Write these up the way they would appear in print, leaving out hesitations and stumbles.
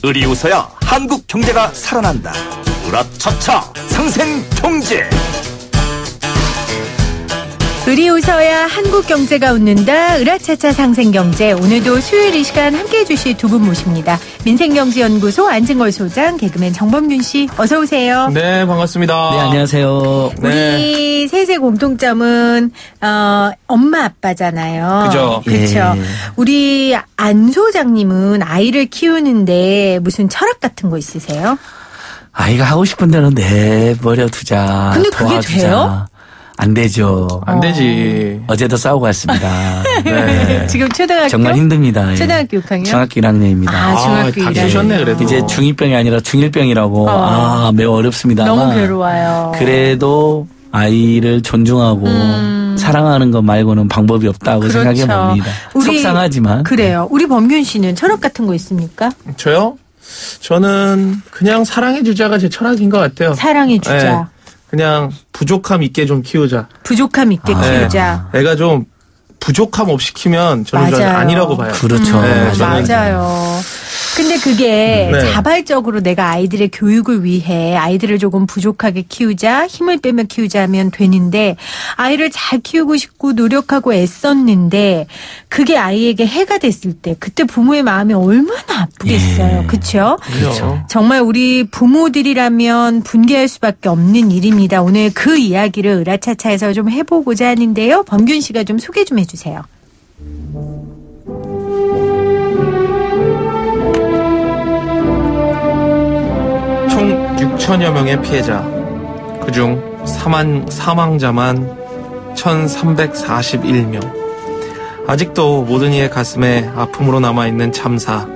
을이 웃어야 한국 경제가 살아난다. 으라차차 상생경제. 을이 웃어야 한국 경제가 웃는다. 으라차차 상생경제. 오늘도 수요일 이 시간 함께해 주실 두 분 모십니다. 민생경제연구소 안진걸 소장, 개그맨 정범균 씨, 어서 오세요. 네, 반갑습니다. 네, 안녕하세요. 우리 셋의 공통점은 엄마 아빠잖아요. 그죠. 그렇죠. 예. 우리 안 소장님은 아이를 키우는데 무슨 철학 같은 거 있으세요? 아이가 하고 싶은 대로 내버려 두자. 근데 그게 도와주자. 돼요? 안 되죠. 안 되지. 어제도 싸우고 왔습니다. 네. 지금 초등학교? 정말 힘듭니다. 초등학교 6학년? 중학교 1학년입니다. 중학교 다 1학년. 키우셨네, 그래도. 이제 중2병이 아니라 중1병이라고 매우 어렵습니다. 너무 괴로워요. 그래도 아이를 존중하고 사랑하는 것 말고는 방법이 없다고 그렇죠. 생각해 봅니다. 속상하지만. 그래요. 우리 범균 씨는 철학 같은 거 있습니까? 저요? 저는 그냥 사랑해주자가 제 철학인 것 같아요. 사랑해 주자. 네. 그냥 부족함 있게 좀 키우자. 부족함 있게 키우자. 네. 애가 좀 부족함 없이 키우면 저는 맞아요. 아니라고 봐요. 그렇죠. 네, 맞아요. 근데 그게 네. 자발적으로 내가 아이들의 교육을 위해 아이들을 조금 부족하게 키우자, 힘을 빼며 키우자 하면 되는데, 아이를 잘 키우고 싶고 노력하고 애썼는데 그게 아이에게 해가 됐을 때 그때 부모의 마음이 얼마나 아프겠어요. 예. 그렇죠? 그렇죠. 정말 우리 부모들이라면 분개할 수밖에 없는 일입니다. 오늘 그 이야기를 으라차차에서 좀 해보고자 하는데요. 범균 씨가 좀 소개 좀 해주세요. 총 6천여 명의 피해자, 그중 사망자만 1,341명. 아직도 모든 이의 가슴에 아픔으로 남아있는 참사,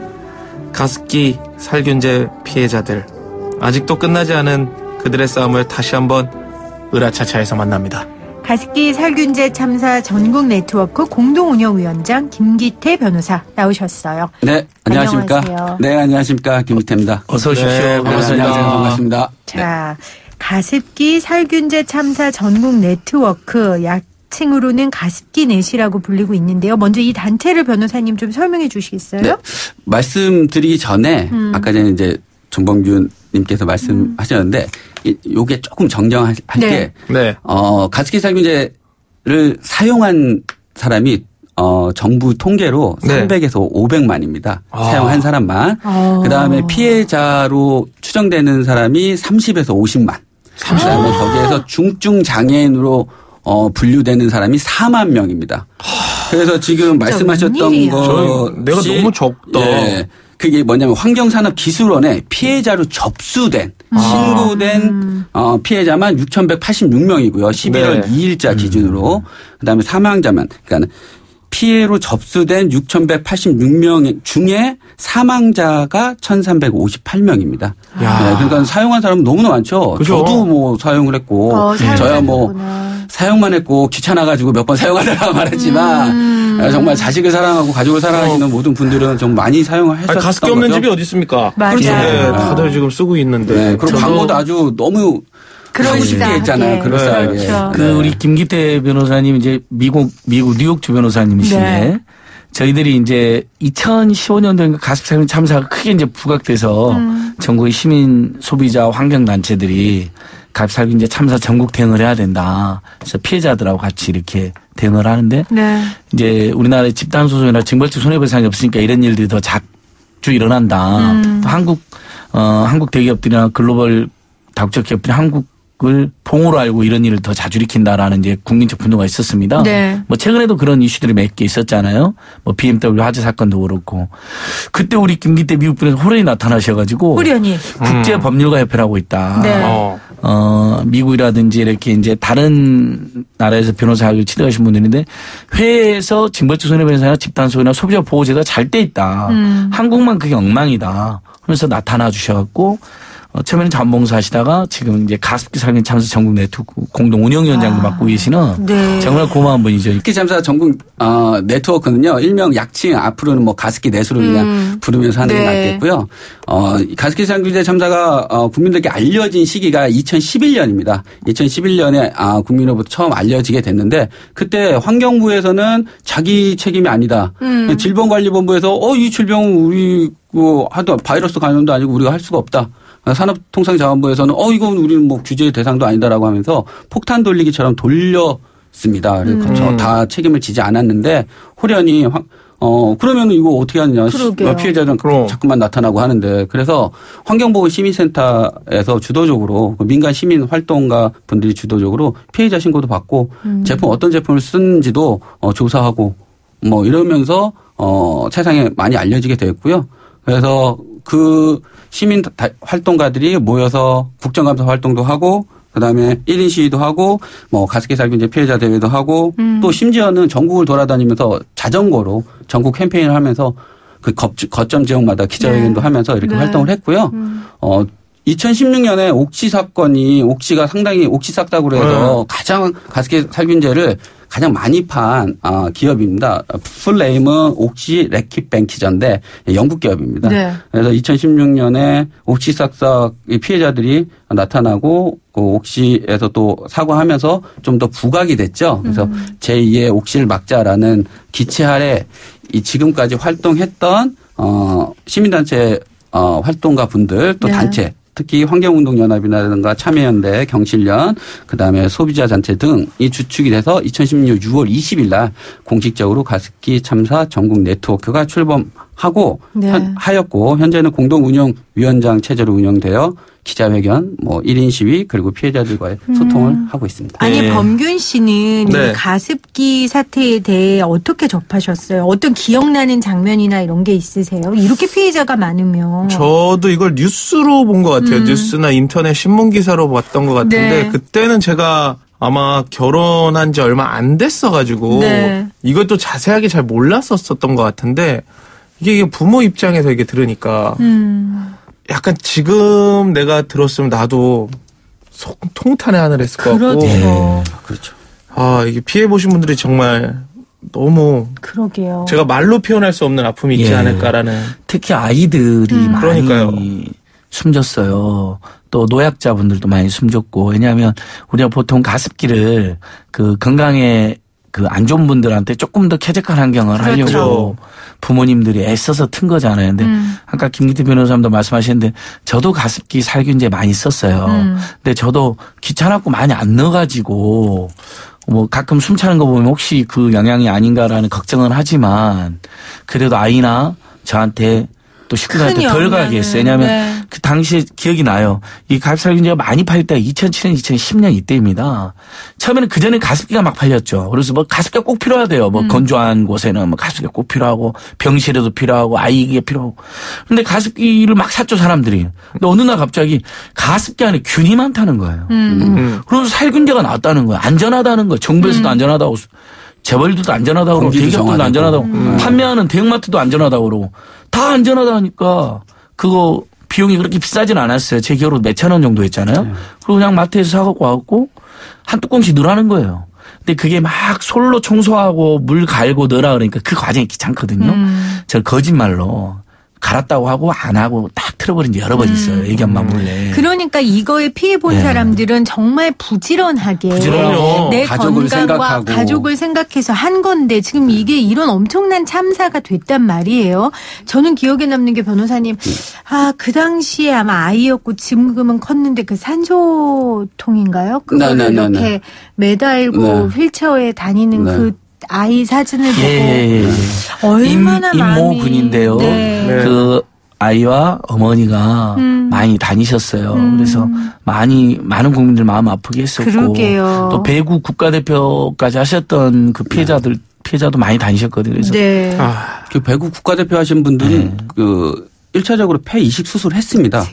가습기 살균제 피해자들, 아직도 끝나지 않은 그들의 싸움을 다시 한번 으라차차에서 만납니다. 가습기 살균제 참사 전국 네트워크 공동운영위원장 김기태 변호사 나오셨어요. 네, 안녕하십니까. 안녕하세요. 네, 안녕하십니까. 김기태입니다. 어서 오십시오. 네, 반갑습니다. 안녕하세요. 반갑습니다. 자, 가습기 살균제 참사 전국 네트워크, 약칭으로는 가습기 넷이라고 불리고 있는데요. 먼저 이 단체를 변호사님 좀 설명해 주시겠어요? 네, 말씀드리기 전에 아까 전에 이제 정범균 님께서 말씀하셨는데 요게 조금 정정할 네. 게 네. 가습기 살균제를 사용한 사람이 정부 통계로 네. 300에서 500만입니다. 사용한 사람만. 그다음에 피해자로 추정되는 사람이 30에서 50만. 그다음에 거기에서 중증 장애인으로 분류되는 사람이 4만 명입니다. 그래서 지금 말씀하셨던 웬일이야. 것 내가 너무 적다. 예. 그게 뭐냐면 환경산업기술원에 피해자로 접수된 신고된 피해자만 6,186명이고요. 11월 네. 2일자 기준으로. 그다음에 사망자만 그러니까 피해로 접수된 6,186명 중에 사망자가 1,358명입니다. 네, 그러니까 사용한 사람은 너무나 많죠. 그죠? 저도 뭐 사용을 했고 저야 뭐 사용만 했고 귀찮아가지고 몇 번 사용하다가 말했지만 정말 자식을 사랑하고 가족을 사랑하시는 모든 분들은 좀 많이 사용을 하셨던 거죠. 가습기 없는 집이 어디 있습니까? 맞아요. 그렇죠. 네, 다들 지금 쓰고 있는데. 네, 그리고 광고도 아주 너무 하고 싶게 했잖아요. 그럴싸하게. 네. 그렇죠. 그 우리 김기태 변호사님 이제 미국 뉴욕주 변호사님이신데 네. 저희들이 이제 2015년도에 가습살균 참사가 크게 이제 부각돼서 전국의 시민 소비자 환경단체들이 가습살균제 참사 전국 대응을 해야 된다. 그래서 피해자들하고 같이 이렇게 대응을 하는데 네. 이제 우리나라의 집단 소송이나 징벌적 손해배상이 없으니까 이런 일들이 더 자주 일어난다. 또 한국 대기업들이나 글로벌 다국적 기업들이 한국을 봉으로 알고 이런 일을 더 자주 일으킨다라는 이제 국민적 분노가 있었습니다. 네. 뭐 최근에도 그런 이슈들이 몇 개 있었잖아요. 뭐 BMW 화재 사건도 그렇고 그때 우리 김기태 미국 분에서 호련이 나타나셔가지고 호련이. 국제 법률가 협회라고 있다. 네. 미국이라든지 이렇게 이제 다른 나라에서 변호사 학위를 취득하신 분들인데 회에서 징벌적 손해배상이나 집단소유나 소비자 보호제도가 잘 돼 있다. 한국만 그게 엉망이다. 하면서 나타나 주셔갖고 처음에는 자원봉사 하시다가 지금 이제 가습기 살균 참사 전국 네트워크 공동 운영위원장도 맡고 계시는 네. 정말 고마운 분이죠. 가습기 참사 전국 네트워크는요. 일명 약칭 앞으로는 뭐 가습기 내수로 그냥 부르면서 하는 게 낫겠고요. 가습기 살균제 참사가 국민들께 알려진 시기가 2011년입니다. 2011년에 국민으로부터 처음 알려지게 됐는데 그때 환경부에서는 자기 책임이 아니다. 질병관리본부에서 이 질병은 우리 하도 바이러스 감염도 아니고 우리가 할 수가 없다. 산업통상자원부에서는 이건 우리는 뭐 규제의 대상도 아니다라고 하면서 폭탄 돌리기처럼 돌렸습니다. 그래서 다 책임을 지지 않았는데 호련히 그러면 이거 어떻게 하느냐. 피해자들은 자꾸만 나타나고 하는데 그래서 환경보호 시민센터에서 주도적으로 민간 시민 활동가 분들이 주도적으로 피해자 신고도 받고 제품 어떤 제품을 쓰는지도 조사하고 뭐 이러면서 세상에 많이 알려지게 됐고요. 그래서 그 시민 활동가들이 모여서 국정감사 활동도 하고 그다음에 1인 시위도 하고 뭐 가습기 살균제 피해자 대회도 하고 또 심지어는 전국을 돌아다니면서 자전거로 전국 캠페인을 하면서 그 거점 지역마다 기자회견도 하면서 이렇게 활동을 했고요. 2016년에 옥시 사건이 옥시가 상당히 옥시 싹다구로 해서 가장 가습기 살균제를 가장 많이 판 기업입니다. 풀네임은 옥시 레킷뱅키전인데 영국 기업입니다. 네. 그래서 2016년에 옥시 싹싹 피해자들이 나타나고 옥시에서 또 사과하면서 좀 더 부각이 됐죠. 그래서 제2의 옥시를 막자라는 기체 아래 지금까지 활동했던 시민단체 활동가 분들 또 단체 특히 환경운동연합이라든가 참여연대, 경실련, 그다음에 소비자단체 등이 주축이 돼서 2016년 6월 20일 날 공식적으로 가습기 참사 전국 네트워크가 출범하고 하였고 현재는 공동운영위원장 체제로 운영되어 기자회견, 뭐 1인 시위 그리고 피해자들과의 소통을 하고 있습니다. 아니 범균 씨는 이 가습기 사태에 대해 어떻게 접하셨어요? 어떤 기억나는 장면이나 이런 게 있으세요? 이렇게 피해자가 많으면. 저도 이걸 뉴스로 본 것 같아요. 뉴스나 인터넷 신문 기사로 봤던 것 같은데 그때는 제가 아마 결혼한 지 얼마 안 됐어가지고 이것도 자세하게 잘 몰랐었던 것 같은데 이게 부모 입장에서 이게 들으니까 약간 지금 내가 들었으면 나도 속 통탄의 하늘 했을 것 같고. 그렇죠. 이게 피해보신 분들이 정말 너무. 그러게요. 제가 말로 표현할 수 없는 아픔이 있지 않을까라는. 특히 아이들이 많이 숨졌어요. 또 노약자분들도 많이 숨졌고. 왜냐하면 우리가 보통 가습기를 그 건강에 그 안 좋은 분들한테 조금 더 쾌적한 환경을 하려고 부모님들이 애써서 튼 거잖아요. 근데 아까 김기태 변호사님도 말씀하셨는데 저도 가습기 살균제 많이 썼어요. 근데 저도 귀찮았고 많이 안 넣어가지고 뭐 가끔 숨 차는 거 보면 혹시 그 영향이 아닌가라는 걱정은 하지만 그래도 아이나 저한테 또 식구들한테 덜 가게 했어요. 왜냐하면 그 당시에 기억이 나요. 이 가습기 살균제가 많이 팔 때가 2007년, 2010년 이때입니다. 처음에는 그전에 가습기가 막 팔렸죠. 그래서 뭐 가습기가 꼭 필요하대요. 뭐 건조한 곳에는 뭐 가습기가 꼭 필요하고 병실에도 필요하고 아이에게 필요하고. 근데 가습기를 막 샀죠, 사람들이. 근데 어느 날 갑자기 가습기 안에 균이 많다는 거예요. 그래서 살균제가 나왔다는 거예요. 안전하다는 거예요. 정부에서도 안전하다고. 재벌들도 안전하다고 그러고 대기업들도 안전하다고 판매하는 대형마트도 안전하다고 그러고 다 안전하다 하니까 그거 비용이 그렇게 비싸진 않았어요. 제 기억으로 몇천 원 정도 했잖아요. 그리고 그냥 마트에서 사갖고 와갖고 한 뚜껑씩 넣으라는 거예요. 근데 그게 막 솔로 청소하고 물 갈고 넣으라 그러니까 그 과정이 귀찮거든요. 저 거짓말로 갈았다고 하고 안 하고 딱 틀어버린 지 여러 번 있어요. 애기 엄마 몰래. 그러니까 이거에 피해 본 사람들은 정말 부지런하게 내 가족을 건강과 생각하고. 가족을 생각해서 한 건데 지금 이게 이런 엄청난 참사가 됐단 말이에요. 저는 기억에 남는 게 변호사님 그 당시에 아마 아이였고 지금은 컸는데 그 산소통인가요? 그걸 이렇게 매달고 휠체어에 다니는 그 아이 사진을 보고 얼마나 마음이 임모군인데요. 그 아이와 어머니가 많이 다니셨어요. 그래서 많은 국민들 마음 아프게 했었고 그러게요. 또 배구 국가대표까지 하셨던 그 피해자도 많이 다니셨거든요. 그래서 그 배구 국가대표 하신 분들은 그 1차적으로 폐 이식 수술을 했습니다.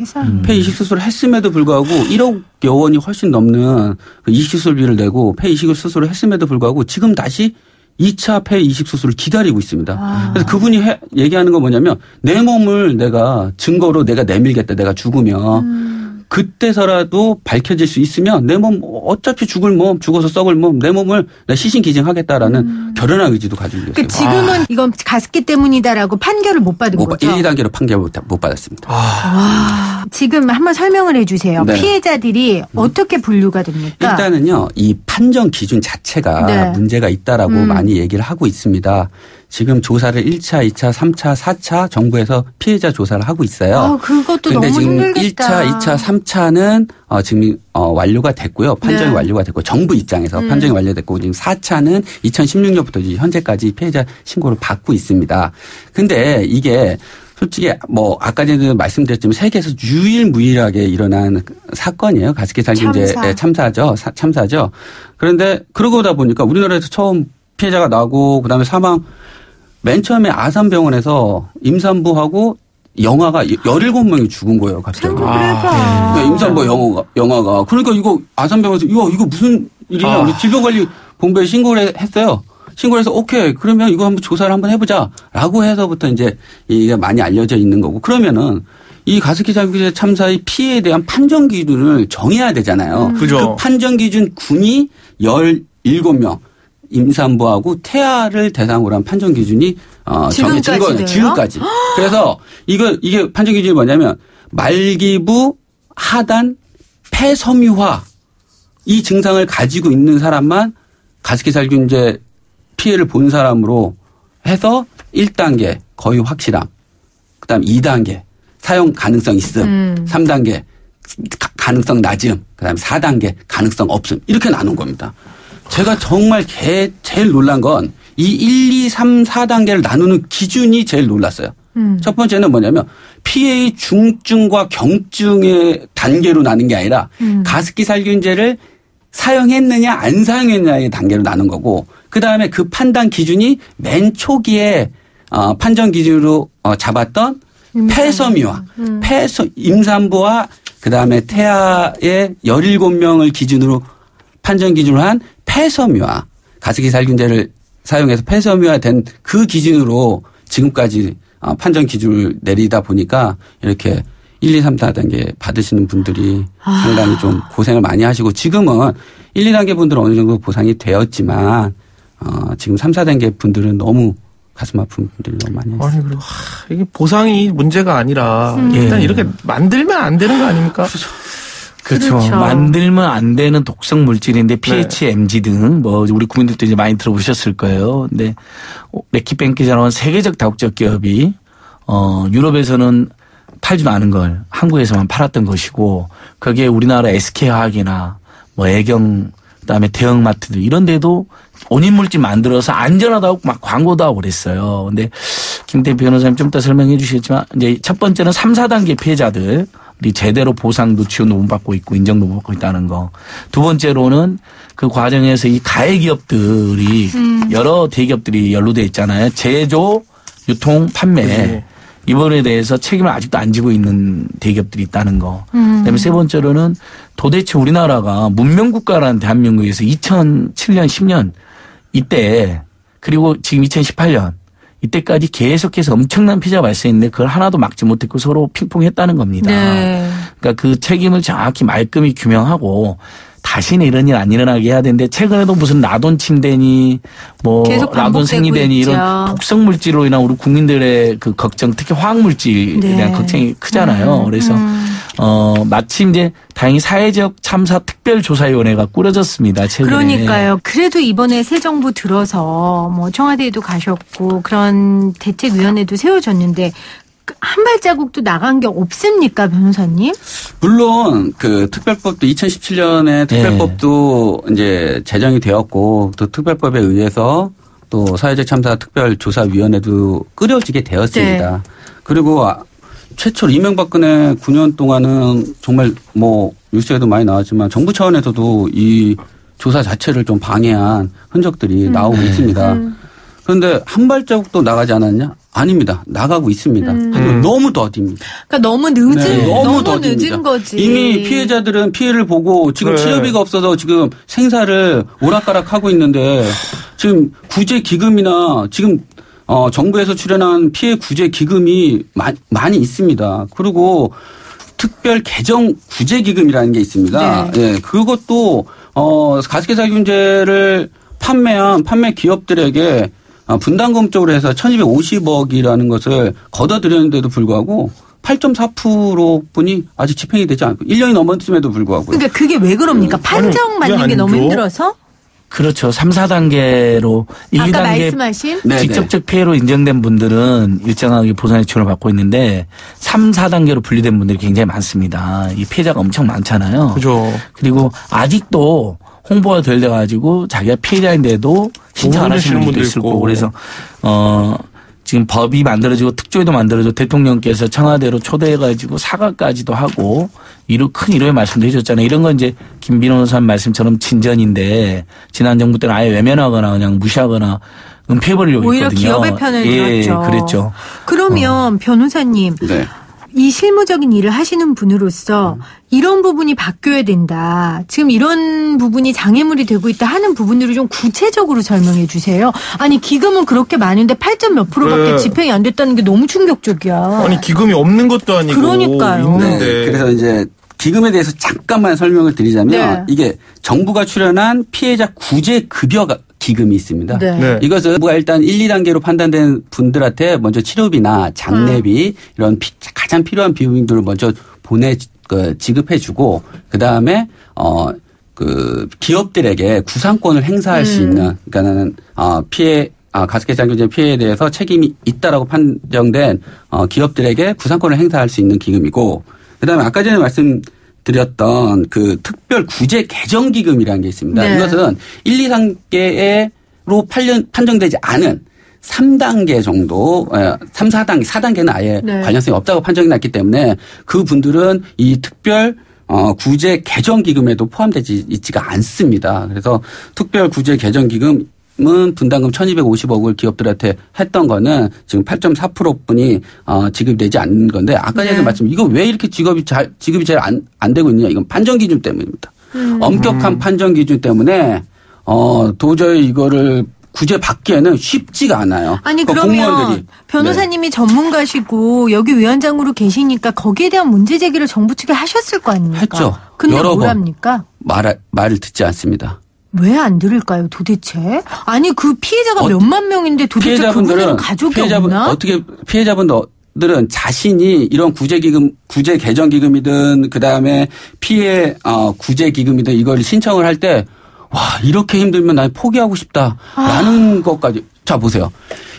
폐 이식 수술을 했음에도 불구하고 1억여 원이 훨씬 넘는 그 이식 수술비를 내고 폐 이식 수술을 했음에도 불구하고 지금 다시 2차 폐 이식 수술을 기다리고 있습니다. 그래서 그분이 얘기하는 건 뭐냐면 내 몸을 내가 증거로 내가 내밀겠다. 내가 죽으면 그때서라도 밝혀질 수 있으면 내 몸 어차피 죽을 몸 죽어서 썩을 몸 내 몸을 시신기증하겠다라는 결연한 의지도 가지고 있어요. 그러니까 지금은 이건 가습기 때문이다라고 판결을 못 받은 거죠? 1, 2단계로 판결 못 받았습니다. 와. 지금 한번 설명을 해 주세요. 네. 피해자들이 어떻게 분류가 됩니까? 일단은요. 이 판정 기준 자체가 네. 문제가 있다라고 많이 얘기를 하고 있습니다. 지금 조사를 1차, 2차, 3차, 4차 정부에서 피해자 조사를 하고 있어요. 그것도 그런데 너무 지금 힘들겠다. 1차, 2차, 3차는 지금 완료가 됐고요. 판정이 네. 완료가 됐고 정부 입장에서 판정이 완료됐고 지금 4차는 2016년부터 현재까지 피해자 신고를 받고 있습니다. 근데 이게 솔직히 뭐 아까 전에도 말씀드렸지만 세계에서 유일무이하게 일어난 사건이에요. 가습기 살균제 참사죠. 그런데 그러고다 보니까 우리나라에서 처음 피해자가 나고 그다음에 사망 맨 처음에 아산병원에서 임산부하고 영아가 17명이 죽은 거예요. 갑자기. 그러니까. 임산부 영아가. 그러니까 이거 아산병원에서 이거 무슨 일이냐. 우리 질병관리본부에 신고를 했어요. 신고를 해서 오케이. 그러면 이거 한번 조사를 한번 해보자라고 해서부터 이제 이게 많이 알려져 있는 거고. 그러면은 이 가습기 살균제 참사의 피해에 대한 판정 기준을 정해야 되잖아요. 그죠. 그 판정 기준 군이 17명. 임산부하고 태아를 대상으로 한 판정 기준이 정해진 거예요. 지금까지. 그래서 이게 판정 기준이 뭐냐면 말기부, 하단, 폐섬유화 이 증상을 가지고 있는 사람만 가습기 살균제 피해를 본 사람으로 해서 1단계 거의 확실함. 그다음 2단계 사용 가능성 있음. 3단계 가능성 낮음. 그다음에 4단계 가능성 없음. 이렇게 나눈 겁니다. 제가 정말 제일 놀란 건 이 1, 2, 3, 4단계를 나누는 기준이 제일 놀랐어요. 첫 번째는 뭐냐면 피해의 중증과 경증의 단계로 나눈 게 아니라 가습기 살균제를 사용했느냐 안 사용했느냐의 단계로 나눈 거고 그다음에 그 판단 기준이 맨 초기에 판정 기준으로 잡았던 폐섬유화, 임산부와 그다음에 태아의 17명을 기준으로 판정 기준으로 한 폐섬유화, 가습기 살균제를 사용해서 폐섬유화된 그 기준으로 지금까지 판정 기준을 내리다 보니까 이렇게 1, 2, 3, 4단계 받으시는 분들이 상당히 좀 고생을 많이 하시고 지금은 1, 2단계 분들은 어느 정도 보상이 되었지만 지금 3, 4단계 분들은 너무 가슴 아픈 분들이 너무 많이 했어요. 아니, 그리고 이게 보상이 문제가 아니라 일단 이렇게 만들면 안 되는 거 아닙니까? 그렇죠. 만들면 안 되는 독성 물질인데 pH, MG 등 뭐 우리 국민들도 이제 많이 들어보셨을 거예요. 근데 레키뱅크라는 세계적 다국적 기업이 유럽에서는 팔지도 않은 걸 한국에서만 팔았던 것이고 거기에 우리나라 SK화학이나 뭐 애경 그다음에 대형마트들 이런 데도 온인 물질 만들어서 안전하다고 막 광고도 하고 그랬어요. 근데 김태희 변호사님 좀 이따 설명해 주시겠지만 이제 첫 번째는 3, 4단계 피해자들 이 제대로 보상도 지원도 못 받고 있고 인정도 못 받고 있다는 거. 두 번째로는 그 과정에서 이 가해 기업들이 여러 대기업들이 연루돼 있잖아요. 제조, 유통, 판매. 이 부분에 대해서 책임을 아직도 안 지고 있는 대기업들이 있다는 거. 그다음에 세 번째로는 도대체 우리나라가 문명국가라는 대한민국에서 2007년, 10년 이때 그리고 지금 2018년 이때까지 계속해서 엄청난 피해가 발생했는데 그걸 하나도 막지 못했고 서로 핑퐁했다는 겁니다. 네. 그러니까 그 책임을 정확히 말끔히 규명하고 다시는 이런 일 안 일어나게 해야 되는데 최근에도 무슨 라돈 침대니 뭐 라돈 생리대니 이런 독성 물질로 인한 우리 국민들의 그 걱정 특히 화학 물질에 대한 걱정이 크잖아요. 그래서 마침 이제 다행히 사회적 참사 특별조사위원회가 꾸려졌습니다. 최근에. 그러니까요. 그래도 이번에 새 정부 들어서 뭐 청와대에도 가셨고 그런 대책위원회도 세워졌는데 한 발자국도 나간 게 없습니까, 변호사님? 물론 그 특별법도 2017년에 특별법도 이제 제정이 되었고 또 특별법에 의해서 또 사회적 참사 특별조사위원회도 꾸려지게 되었습니다. 그리고 최초로 이명박근혜 9년 동안은 정말 뭐 뉴스에도 많이 나왔지만 정부 차원에서도 이 조사 자체를 좀 방해한 흔적들이 나오고 있습니다. 그런데 한 발자국도 나가지 않았냐? 아닙니다. 나가고 있습니다. 너무 더딥니다. 그러니까 너무 늦은 거지. 이미 피해자들은 피해를 보고 지금 치료비가 없어서 지금 생사를 오락가락하고 있는데 지금 구제 기금이나 지금 정부에서 출연한 피해 구제 기금이 많이 있습니다. 그리고 특별 개정 구제 기금이라는 게 있습니다. 네. 예, 그것도 가습기 살균제를 판매한 판매 기업들에게 분담금 쪽으로 해서 1,250억이라는 것을 걷어들였는데도 불구하고 8.4%뿐이 아직 집행이 되지 않고 1년이 넘었음에도 불구하고요. 그러니까 그게 왜 그럽니까? 판정 맞는 게 너무 힘들어서? 그렇죠. 3, 4단계로 1, 아까 2단계 말씀하신 네네. 직접적 피해로 인정된 분들은 일정하게 보상의 지원을 받고 있는데 3, 4단계로 분리된 분들이 굉장히 많습니다. 이 피해자가 엄청 많잖아요. 그죠. 그리고 아직도 홍보가 덜 돼가지고 자기가 피해자인데도 신청 안 하시는 분도 있을 거고 그래서 지금 법이 만들어지고 특조위도 만들어지고 대통령께서 청와대로 초대해가지고 사과까지도 하고 큰 위로의 말씀도 해줬잖아요. 이런 건 이제 김 변호사 말씀처럼 진전인데 지난 정부 때는 아예 외면하거나 그냥 무시하거나 은폐해버리려고 오히려 했거든요. 기업의 편을 들었죠. 그랬죠. 그러면 변호사님. 네. 이 실무적인 일을 하시는 분으로서 이런 부분이 바뀌어야 된다. 지금 이런 부분이 장애물이 되고 있다 하는 부분들을 좀 구체적으로 설명해 주세요. 아니 기금은 그렇게 많은데 8점 몇 프로밖에 네. 집행이 안 됐다는 게 너무 충격적이야. 아니 기금이 없는 것도 아니고 그러니까요. 있는데. 네, 그래서 이제 기금에 대해서 잠깐만 설명을 드리자면 네. 이게 정부가 출연한 피해자 구제 급여 기금이 있습니다. 네. 네. 이것은 정부가 일단 1, 2단계로 판단된 분들한테 먼저 치료비나 장례비 이런 가장 필요한 비용들을 먼저 지급해주고 그 다음에 기업들에게 구상권을 행사할 수 있는 그러니까는 가습기 살균제 피해에 대해서 책임이 있다라고 판정된 기업들에게 구상권을 행사할 수 있는 기금이고 그다음에 아까 전에 말씀드렸던 그 특별 구제 개정 기금이라는 게 있습니다. 네. 이것은 1, 2단계로 판정되지 않은 3단계 정도, 3, 4단계, 4단계는 아예 네. 관련성이 없다고 판정이 났기 때문에 그분들은 이 특별 구제 개정 기금에도 포함되지 있지가 않습니다. 그래서 특별 구제 개정 기금 은 분담금 1,250억을 기업들한테 했던 거는 지금 8.4%뿐이 지급되지 않는 건데 아까 전에 말씀 이거 왜 이렇게 지급이 잘 안 되고 있느냐 이건 판정 기준 때문입니다. 엄격한 판정 기준 때문에 도저히 이거를 구제 받기에는 쉽지가 않아요. 아니 그러니까 그러면 공무원들이. 변호사님이 전문가시고 여기 위원장으로 계시니까 거기에 대한 문제 제기를 정부 측에 하셨을 거 아닙니까? 했죠. 근데 여러 번. 뭐랍니까? 말을 듣지 않습니다. 왜 안 들을까요, 도대체? 아니, 그 피해자가 몇만 명인데 도대체 그분들은 가족이 없나? 피해자분들은 자신이 이런 구제 개정 기금이든 그다음에 피해 구제 기금이든 이걸 신청을 할 때 와, 이렇게 힘들면 난 포기하고 싶다라는 것까지. 자, 보세요.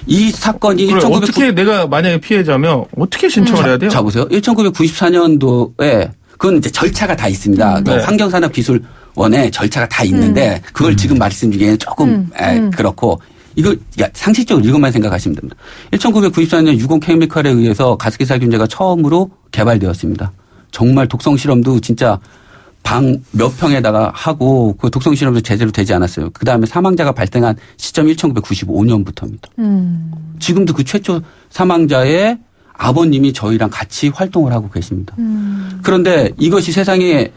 이 사건이 그래, 어떻게 내가 만약에 피해자면 어떻게 신청을 해야 돼요? 자, 보세요. 1994년도에 그건 이제 절차가 다 있습니다. 네. 환경산업기술원에 절차가 다 있는데 그걸 지금 말씀 중에 조금 그렇고 이걸 상식적으로 이것만 생각하시면 됩니다. 1994년 유공 케미컬에 의해서 가습기 살균제가 처음으로 개발되었습니다. 정말 독성 실험도 진짜 방 몇 평에다가 하고 그 독성 실험도 제대로 되지 않았어요. 그다음에 사망자가 발생한 시점이 1995년부터입니다. 지금도 그 최초 사망자의 아버님이 저희랑 같이 활동을 하고 계십니다. 그런데 이것이 세상에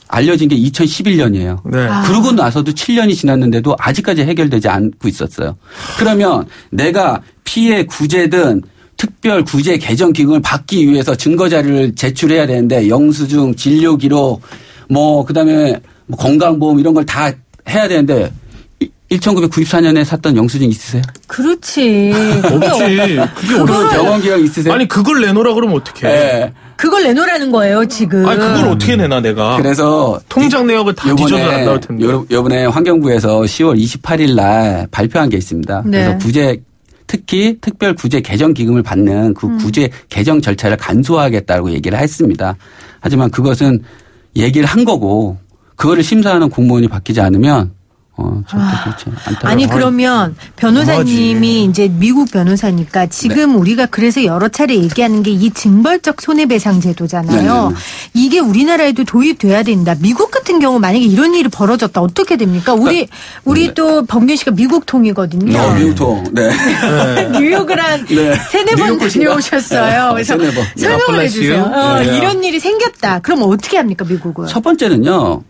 알려진 게 2011년이에요. 네. 그러고 나서도 7년이 지났는데도 아직까지 해결되지 않고 있었어요. 그러면 내가 피해 구제든 특별 구제 개정 기금을 받기 위해서 증거 자료를 제출해야 되는데 영수증, 진료 기록, 그다음에 건강보험 이런 걸 다 해야 되는데 1994년에 샀던 영수증 있으세요? 그렇지. 없지. 그게 어려워. 병원 기록 있으세요? 아니 그걸 내놓으라 그러면 어떡해. 네. 그걸 내놓으라는 거예요, 지금. 아니 그걸 어떻게 내놔 내가. 그래서 통장 내역을 다 뒤져도 안 나올 텐데. 요번에 환경부에서 10월 28일 날 발표한 게 있습니다. 네. 그래서 특히 특별 구제 개정 기금을 받는 그 구제 개정 절차를 간소화하겠다고 얘기를 했습니다. 하지만 그것은 얘기를 한 거고 그거를 심사하는 공무원이 바뀌지 않으면 절대 그렇지 않다. 아니 그러면 변호사님이 이제 미국 변호사니까 지금 우리가 그래서 여러 차례 얘기하는 게 이 징벌적 손해배상 제도잖아요. 네네. 이게 우리나라에도 도입돼야 된다. 미국 같은 경우 만약에 이런 일이 벌어졌다 어떻게 됩니까? 우리 또 범균 씨가 미국 통이거든요. 미국통. 네. 뉴욕을 한 네. 3-4번 다녀오셨어요. 그래서 3-4번. 설명을 해주세요. 네. 이런 일이 생겼다. 그럼 어떻게 합니까 미국은? 첫 번째는요.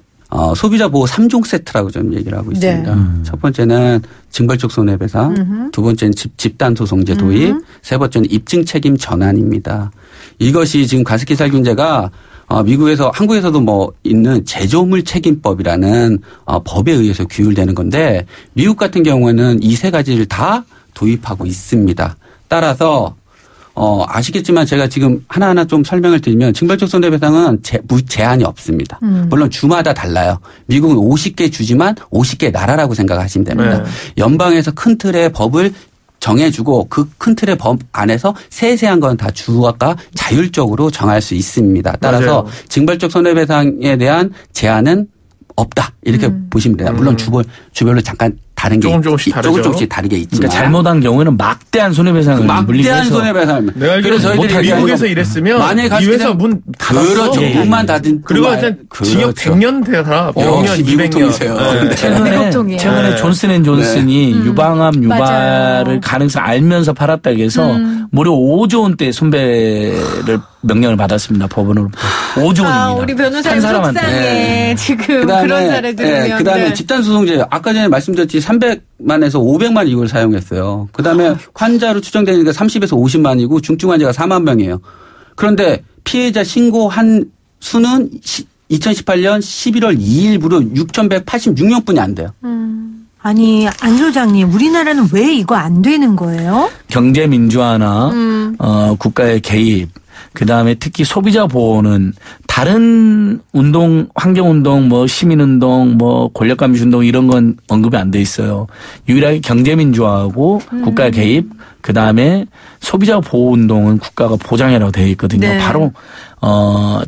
소비자 보호 3종 세트라고 좀 얘기를 하고 있습니다. 네. 첫 번째는 징벌적 손해배상, 두 번째는 집단 소송제 도입, 세 번째는 입증 책임 전환입니다. 이것이 지금 가습기 살균제가 미국에서 한국에서도 뭐 있는 제조물 책임법이라는 법에 의해서 규율되는 건데 미국 같은 경우에는 이 세 가지를 다 도입하고 있습니다. 따라서 아시겠지만 제가 지금 하나하나 좀 설명을 드리면 징벌적 손해배상은 제한이 없습니다. 물론 주마다 달라요. 미국은 50개 주지만 50개 나라라고 생각하시면 됩니다. 네. 연방에서 큰 틀의 법을 정해주고 그 큰 틀의 법 안에서 세세한 건 다 주가 자율적으로 정할 수 있습니다. 따라서 맞아요. 징벌적 손해배상에 대한 제한은 없다 이렇게 보시면 돼요. 물론 주별로 잠깐 다른 게 조금씩 다르죠. 조금씩 다르게 있지만 그러니까 잘못한 경우에는 막대한 손해배상을 막대한 손해배상. 내가 알기로 저희들이 미국에서 일했으면 만약에 이 회사 문 닫았어. 그렇죠. 문만 닫은 그리고 일단 징역 100년 되더라. 100년, 200년. 최근에 존슨앤존슨이 유방암 유발을 가능성 알면서 팔았다 해서 무려 5조 원대 손배를 명령을 받았습니다. 법원으로부터. 5조 원입니다. 우리 변호사님 속상해. 지금 그다음에, 그런 사례 들으면. 그다음에 집단소송제 아까 전에 말씀드렸지 300만에서 500만 이걸 사용했어요. 그다음에 환자로 추정되니까 30에서 50만이고 중증 환자가 4만 명이에요. 그런데 피해자 신고한 수는 2018년 11월 2일부로 6,186명뿐이 안 돼요. 아니 안 소장님 우리나라는 왜 이거 안 되는 거예요? 경제 민주화나 국가의 개입 그다음에 특히 소비자 보호는 다른 운동, 환경운동, 뭐 시민운동, 뭐 권력감시운동 이런 건 언급이 안 돼 있어요. 유일하게 경제민주화하고 국가의 개입, 그다음에 소비자 보호운동은 국가가 보장해라고 되어 있거든요. 네. 바로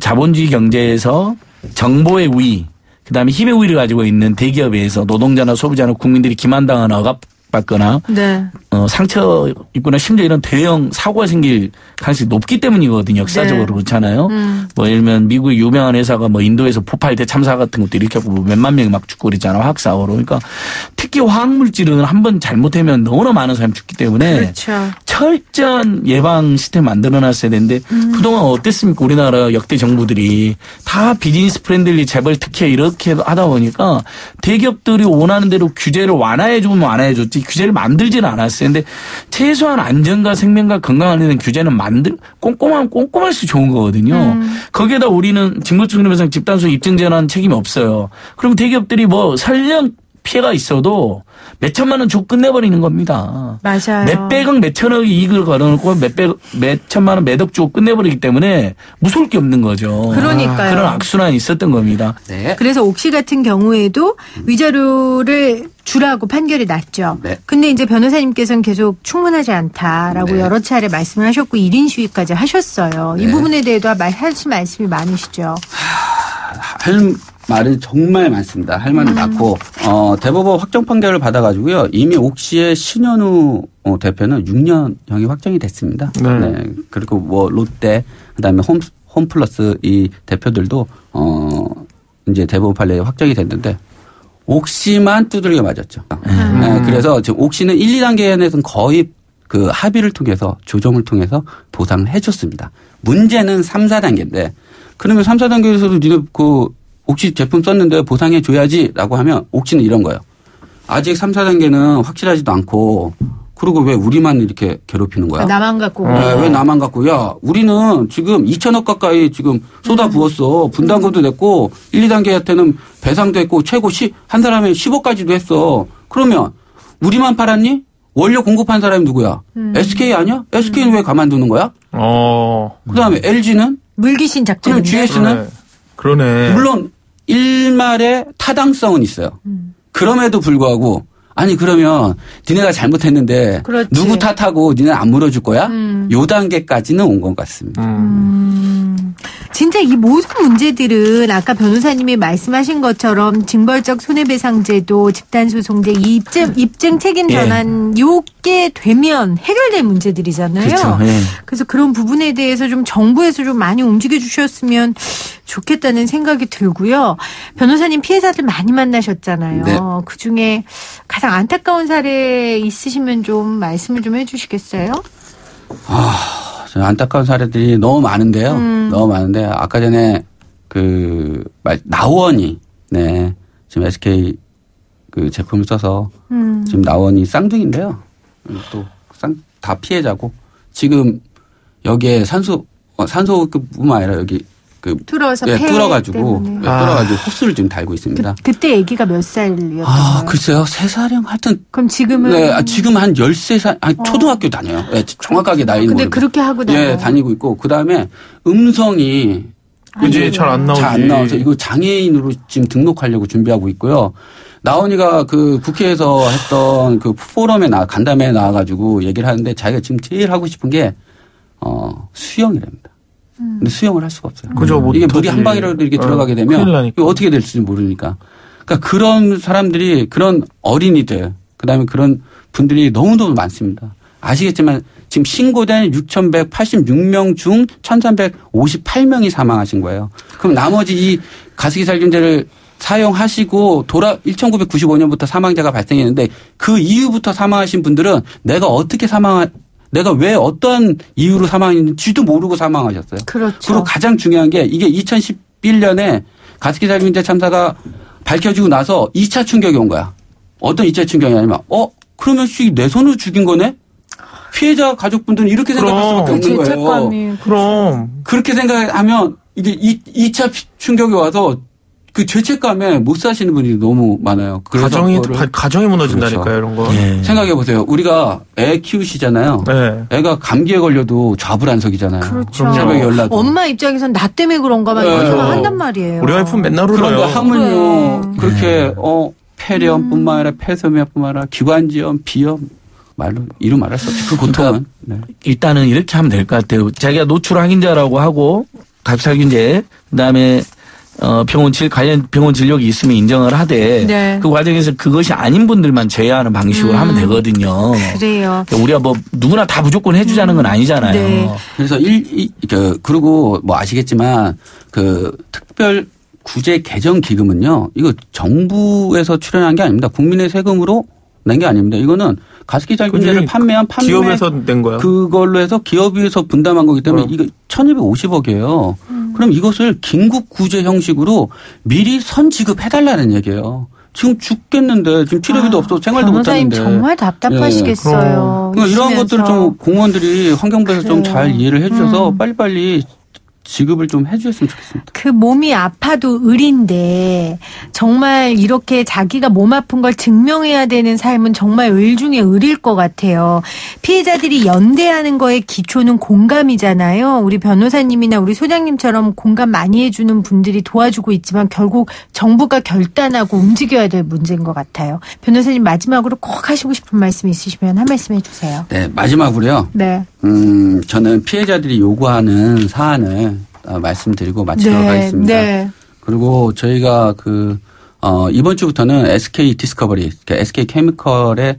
자본주의 경제에서 정보의 우위, 그다음에 힘의 우위를 가지고 있는 대기업에 의해서 노동자나 소비자나 국민들이 기만당하거나 억압받거나 네. 상처 입거나 심지어 이런 대형 사고가 생길 가능성이 높기 때문이거든요. 역사적으로 네. 그렇잖아요. 뭐 예를 들면 미국의 유명한 회사가 뭐 인도에서 포팔 대참사 같은 것도 일으켰고 몇만 명이 막 죽고 그랬잖아요. 화학사고로. 그러니까 특히 화학물질은 한번 잘못하면 너무나 많은 사람이 죽기 때문에 그렇죠. 철저한 예방 시스템 만들어놨어야 되는데 그동안 어땠습니까? 우리나라 역대 정부들이 다 비즈니스 프렌들리 재벌 특혜 이렇게 하다 보니까 대기업들이 원하는 대로 규제를 완화해주면 완화해줬지 규제를 만들지는 않았어요. 근데 최소한 안전과 생명과 건강에 대한 규제는 꼼꼼하면 꼼꼼할수록 좋은 거거든요. 거기에다 우리는 징벌적 손해배상 집단소송 입증제한 책임이 없어요. 그럼 대기업들이 뭐 설령 피해가 있어도 몇 천만 원 주고 끝내버리는 겁니다. 맞아요. 몇백억 몇천억의 이익을 걸어놓고 몇천만 원 몇억 주고 끝내버리기 때문에 무서울 게 없는 거죠. 그러니까요. 그런 악순환이 있었던 겁니다. 네. 그래서 옥시 같은 경우에도 위자료를 주라고 판결이 났죠. 네. 근데 이제 변호사님께서는 계속 충분하지 않다라고 네. 여러 차례 말씀을 하셨고 1인 시위까지 하셨어요. 이 네. 부분에 대해도 하실 말씀이 많으시죠. 할 말은 정말 많습니다. 할 말은 많고 대법원 확정 판결을 받아가지고요. 이미 옥시의 신현우 대표는 6년형이 확정이 됐습니다. 네. 네. 그리고 뭐 롯데 그다음에 홈플러스 이 대표들도 이제 대법원 판례 확정이 됐는데 옥시만 두들겨 맞았죠. 네. 그래서 지금 옥시는 1, 2단계에서는 거의 그 합의를 통해서 조정을 통해서 보상을 해줬습니다. 문제는 3, 4단계인데 그러면 3, 4단계에서도 니네 그 옥시 제품 썼는데 보상해 줘야지라고 하면 옥시는 이런 거예요. 아직 3, 4단계는 확실하지도 않고 그리고 왜 우리만 이렇게 괴롭히는 거야? 나만 갖고. 네, 왜 나만 갖고? 야, 우리는 지금 2천억 가까이 지금 쏟아 부었어. 분담금도 냈고 1, 2단계한테는 배상도 했고 최고 한 사람에 10억까지도 했어. 그러면 우리만 팔았니? 원료 공급한 사람이 누구야? SK 아니야? SK는 왜 가만두는 거야? 그다음에 LG는? 물귀신 작전인데. 그럼 GS는? 그러네. 물론 일말의 타당성은 있어요. 그럼에도 불구하고 아니 그러면 니네가 잘못했는데 그렇지. 누구 탓하고 니네 안 물어줄 거야? 요 단계까지는 온 것 같습니다. 진짜 이 모든 문제들은 아까 변호사님이 말씀하신 것처럼 징벌적 손해배상제도, 집단소송제, 입증 책임 전환 요게 되면 해결될 문제들이잖아요. 그렇죠. 예. 그래서 그런 부분에 대해서 좀 정부에서 좀 많이 움직여 주셨으면 좋겠다는 생각이 들고요. 변호사님 피해자들 많이 만나셨잖아요. 네. 그중에 가장 안타까운 사례 있으시면 좀 말씀을 좀 해주시겠어요? 안타까운 사례들이 너무 많은데요. 너무 많은데 아까 전에 나원이 지금 SK 그 제품을 써서 지금 나원이 쌍둥이인데요. 또 다 피해자고 지금 여기에 산소급뿐만 아니라 여기 뚫어서 뚫어가지고 호스를 지금 달고 있습니다. 그때 아기가 몇 살이었던 거예요? 글쎄요. 3살이요? 하여튼. 그럼 지금은? 네, 지금 한 13살, 초등학교 다녀요. 네, 정확하게 나이는. 근데 그렇게 하고 다녀요? 네, 다니고 있고. 그 다음에 음성이. 그지, 잘 안 나오지. 잘 안 나와서 이거 장애인으로 지금 등록하려고 준비하고 있고요. 나온이가 국회에서 했던 포럼에 간담회에 나와가지고 얘기를 하는데 자기가 지금 제일 하고 싶은 게, 수영이랍니다. 근데 수영을 할 수가 없어요. 그죠, 이게 물이 한 방이라도 이렇게 들어가게 되면 이거 어떻게 될지 모르니까. 그러니까 그런 사람들이 그런 어린이들 그다음에 그런 분들이 너무너무 많습니다. 아시겠지만 지금 신고된 6,186명 중 1,358명이 사망하신 거예요. 그럼 나머지 이 가습기 살균제를 사용하시고 1995년부터 사망자가 발생했는데 그 이후부터 사망하신 분들은 내가 왜 어떤 이유로 사망했는지도 모르고 사망하셨어요. 그렇죠. 그리고 가장 중요한 게 이게 2011년에 가습기 살균제 참사가 밝혀지고 나서 2차 충격이 온 거야. 어떤 2차 충격이냐면 그러면 내 손으로 죽인 거네? 피해자 가족분들은 이렇게 생각할 수밖에 없는 거예요. 죄책감이. 그럼. 그렇게 생각하면 이게 2차 충격이 와서 그 죄책감에 못 사시는 분이 너무 많아요. 가정이 무너진다니까요, 그렇죠. 이런 거. 네. 생각해 보세요. 우리가 애 키우시잖아요. 네. 애가 감기에 걸려도 좌불안석이잖아요. 그렇죠. 새벽에 연락. 엄마 입장에선 나 때문에 그런가 막 이런 생각 한단 말이에요. 우리 와이프는 맨날 울어요. 그런데 하물며 그렇게 폐렴뿐만 아니라 폐소변뿐만 아니라 기관지염, 비염 이루 말할 수 없죠. 그 고통은. 그러니까 일단은 이렇게 하면 될 것 같아요. 자기가 노출 확인자라고 하고 가습살균제 그다음에 관련 병원 진료기 있으면 인정을 하되 그 과정에서 그것이 아닌 분들만 제외하는 방식으로 하면 되거든요. 그래요. 그러니까 우리가 누구나 다 무조건 해주자는 건 아니잖아요. 네. 그래서 그리고 아시겠지만 특별 구제 개정 기금은요. 이거 정부에서 출연한 게 아닙니다. 국민의 세금으로 낸 게 아닙니다. 이거는 가습기 살균제를 판매한 기업에서 낸 거야. 그걸로 해서 기업에서 분담한 거기 때문에 이거 1,250억이에요. 그럼 이것을 긴급 구제 형식으로 미리 선 지급해달라는 얘기예요. 지금 죽겠는데 지금 치료비도 없어서 생활도 못하는데. 정말 답답하시겠어요. 그러니까 이런 것들을 좀 공무원들이 환경부에서 좀 잘 이해를 해주셔서 빨리빨리 지급을 좀 해주셨으면 좋겠습니다. 그 몸이 아파도 을인데 정말 이렇게 자기가 몸 아픈 걸 증명해야 되는 삶은 정말 을 중에 을일 것 같아요. 피해자들이 연대하는 거에 기초는 공감이잖아요. 우리 변호사님이나 우리 소장님처럼 공감 많이 해주는 분들이 도와주고 있지만 결국 정부가 결단하고 움직여야 될 문제인 것 같아요. 변호사님 마지막으로 꼭 하시고 싶은 말씀 있으시면 한 말씀 해주세요. 네, 마지막으로요. 네. 저는 피해자들이 요구하는 사안을 말씀드리고 마치도록 하겠습니다. 네. 그리고 저희가 이번 주부터는 SK 디스커버리, SK 케미컬의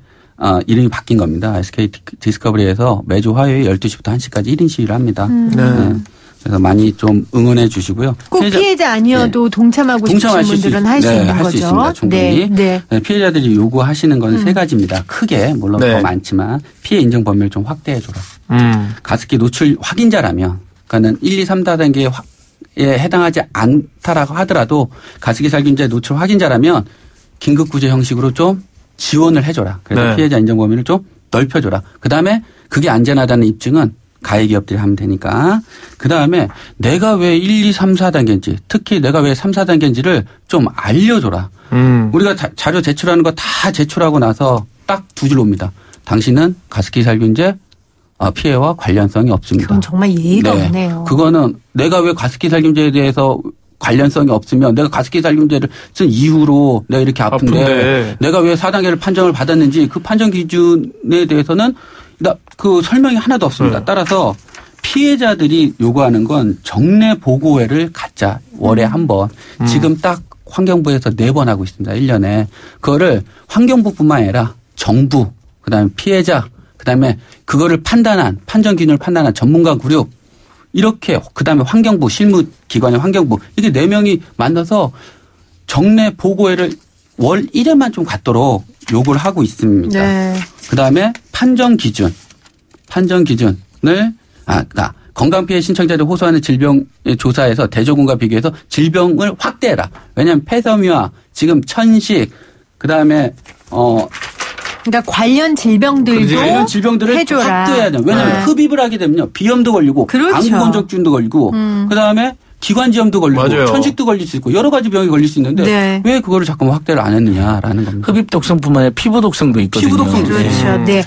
이름이 바뀐 겁니다. SK 디스커버리에서 매주 화요일 12시부터 1시까지 1인 시위를 합니다. 네. 그래서 많이 좀 응원해 주시고요. 꼭 피해자 아니어도 동참하고 싶으신 분들은 할 수 있는 할 수 거죠. 있습니다. 충분히. 네. 피해자들이 요구하시는 건 세 가지입니다. 크게 물론 더 많지만 피해 인정 범위를 좀 확대해 줘라. 가습기 노출 확인자라면 그러니까는 1, 2, 3, 4단계에 해당하지 않다라고 하더라도 가습기 살균제 노출 확인자라면 긴급구제 형식으로 좀 지원을 해줘라. 그래서 피해자 인정 범위를 좀 넓혀줘라. 그다음에 그게 안전하다는 입증은 가해기업들이 하면 되니까. 그다음에 내가 왜 1, 2, 3, 4단계인지 특히 내가 왜 3, 4단계인지를 좀 알려줘라. 우리가 자료 제출하는 거 다 제출하고 나서 딱 두 줄 옵니다. 당신은 가습기 살균제 피해와 관련성이 없습니다. 그건 정말 예의가 없네요. 그거는 내가 왜 가습기 살균제에 대해서 관련성이 없으면 내가 가습기 살균제를 쓴 이후로 내가 이렇게 아픈데 내가 왜 4단계를 판정을 받았는지 그 판정 기준에 대해서는 그 설명이 하나도 없습니다. 따라서 피해자들이 요구하는 건 정례 보고회를 갖자. 월에 한 번. 지금 딱 환경부에서 4번 하고 있습니다. 1년에. 그거를 환경부뿐만 아니라 정부, 그다음에 피해자, 그다음에 그거를 판정 기준을 판단한 전문가 그룹 이렇게 그다음에 환경부 실무기관의 환경부 이게 4명이 만나서 정례 보고회를 월 1회만 좀 갖도록 요구를 하고 있습니다. 네. 그다음에 판정 기준을 그러니까 건강피해 신청자들이 호소하는 질병 조사에서 대조군과 비교해서 질병을 확대해라. 왜냐하면 폐섬유화, 지금 천식, 그다음에 그러니까 관련 질병들을 해줘라. 확대해야 돼요. 왜냐하면 흡입을 하게 되면요 비염도 걸리고 그렇죠. 안구건조증도 걸리고 그다음에 기관지염도 걸리고 맞아요. 천식도 걸릴 수 있고 여러 가지 병이 걸릴 수 있는데 네. 왜 그거를 잠깐만 확대를 안 했느냐라는 겁니다. 흡입 독성뿐만 아니라 피부 독성도 있거든요. 피부 독성도 그렇죠. 네.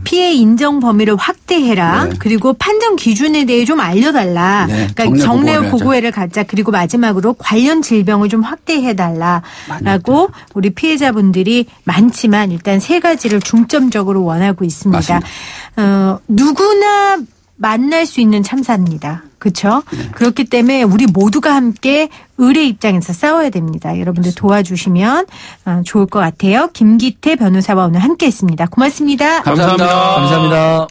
피해 인정 범위를 확대해라. 네. 그리고 판정 기준에 대해 좀 알려달라. 네. 그러니까 정례 정례 보고회를 보고회를 갖자. 그리고 마지막으로 관련 질병을 좀 확대해달라라고 우리 피해자분들이 많지만 일단 세 가지를 중점적으로 원하고 있습니다. 맞습니다. 누구나 만날 수 있는 참사입니다. 그렇죠? 그렇기 때문에 우리 모두가 함께 을의 입장에서 싸워야 됩니다. 여러분들 도와주시면 좋을 것 같아요. 김기태 변호사와 오늘 함께했습니다. 고맙습니다. 감사합니다. 감사합니다.